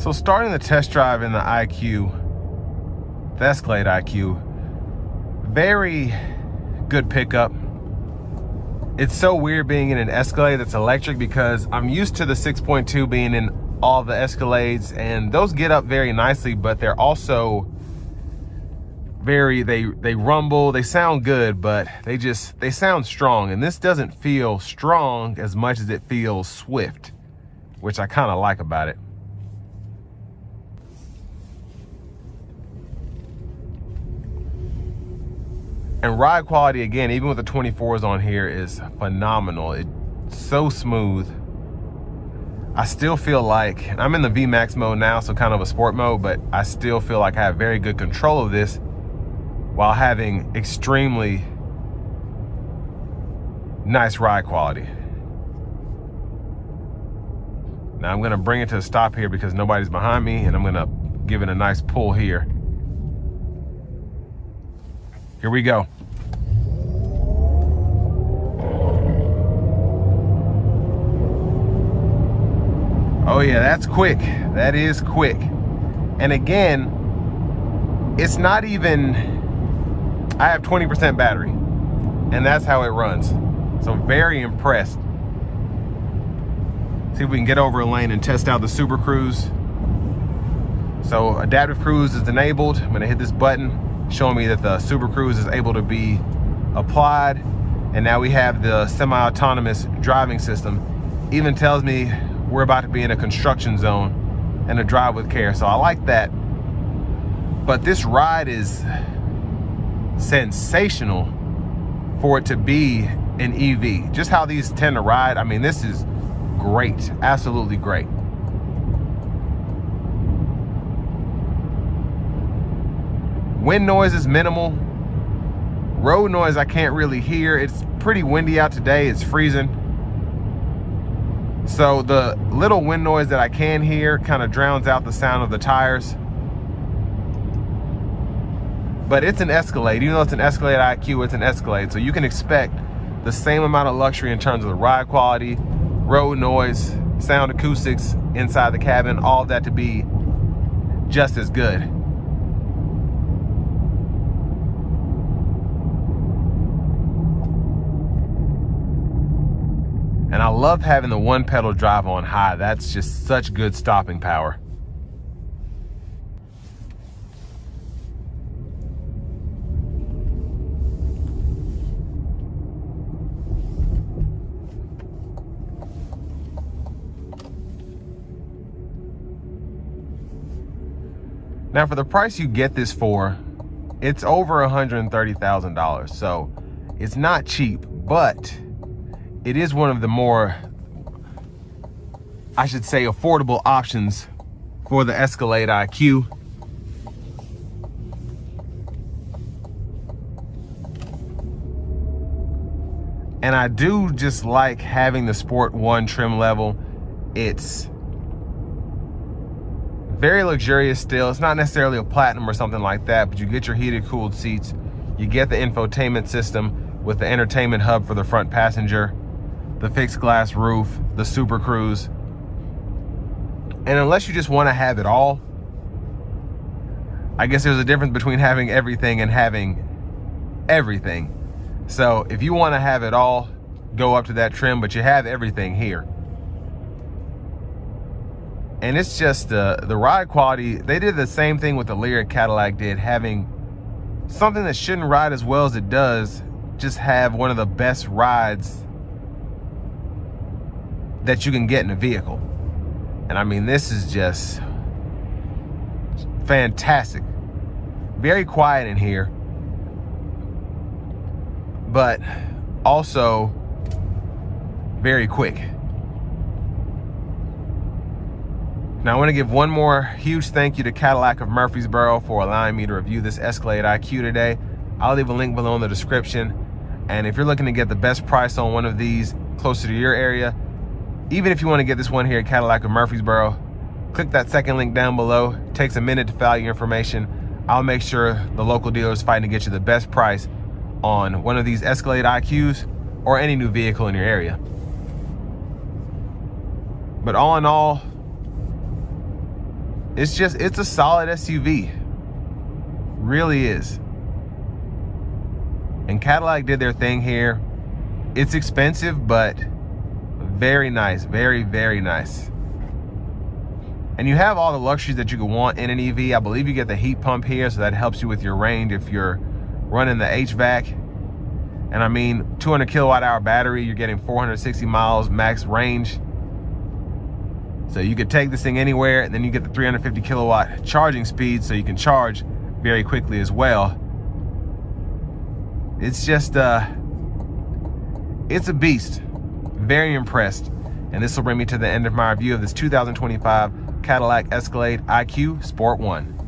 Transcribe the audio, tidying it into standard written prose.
So starting the test drive in the IQ, the Escalade IQ, very good pickup. It's so weird being in an Escalade that's electric because I'm used to the 6.2 being in all the Escalades, and those get up very nicely, but they're also very, they rumble, they sound good, but they sound strong. And this doesn't feel strong as much as it feels swift, which I kind of like about it. And ride quality, again, even with the 24s on here, is phenomenal. It's so smooth. I still feel like, and I'm in the VMAX mode now, so kind of a sport mode, but I still feel like I have very good control of this while having extremely nice ride quality. Now I'm gonna bring it to a stop here because nobody's behind me, and I'm gonna give it a nice pull here. Here we go. Oh yeah, that's quick. That is quick. And again, it's not even, I have 20% battery, and that's how it runs. So very impressed. See if we can get over a lane and test out the Super Cruise. So adaptive cruise is enabled. I'm gonna hit this button, showing me that the Super Cruise is able to be applied. And now we have the semi-autonomous driving system. Even tells me we're about to be in a construction zone and to drive with care. So I like that. But this ride is sensational for it to be an EV. Just how these tend to ride, I mean, this is great, absolutely great. Wind noise is minimal. Road noise I can't really hear. It's pretty windy out today, it's freezing. So the little wind noise that I can hear kind of drowns out the sound of the tires. But it's an Escalade. Even though it's an Escalade IQ, it's an Escalade. So you can expect the same amount of luxury in terms of the ride quality, road noise, sound acoustics inside the cabin, all of that to be just as good. And I love having the one pedal drive on high. That's just such good stopping power. Now for the price you get this for, it's over $130,000. So it's not cheap, but it is one of the more, I should say, affordable options for the Escalade IQ. And I do just like having the Sport 1 trim level. It's very luxurious still. It's not necessarily a platinum or something like that, but you get your heated, cooled seats. You get the infotainment system with the entertainment hub for the front passenger, the fixed glass roof, the Super Cruise. And unless you just want to have it all, I guess there's a difference between having everything and having everything. So if you want to have it all, go up to that trim, but you have everything here. And it's just the ride quality. They did the same thing with the Lyric Cadillac did, having something that shouldn't ride as well as it does, just have one of the best rides that you can get in a vehicle. And I mean, this is just fantastic. Very quiet in here, but also very quick. Now I want to give one more huge thank you to Cadillac of Murfreesboro for allowing me to review this Escalade IQ today. I'll leave a link below in the description. And if you're looking to get the best price on one of these closer to your area, even if you want to get this one here at Cadillac of Murfreesboro, click that second link down below. It takes a minute to fill out your information. I'll make sure the local dealer is fighting to get you the best price on one of these Escalade IQs or any new vehicle in your area. But all in all, It's a solid SUV. Really is. And Cadillac did their thing here. It's expensive, but very nice. Very, very nice. And you have all the luxuries that you could want in an EV. I believe you get the heat pump here, so that helps you with your range if you're running the HVAC. And I mean, 200 kilowatt hour battery, you're getting 460 miles max range. So you could take this thing anywhere, and then you get the 350 kilowatt charging speed, so you can charge very quickly as well. It's just, it's a beast. Very impressed. And this will bring me to the end of my review of this 2025 Cadillac Escalade IQ Sport 1.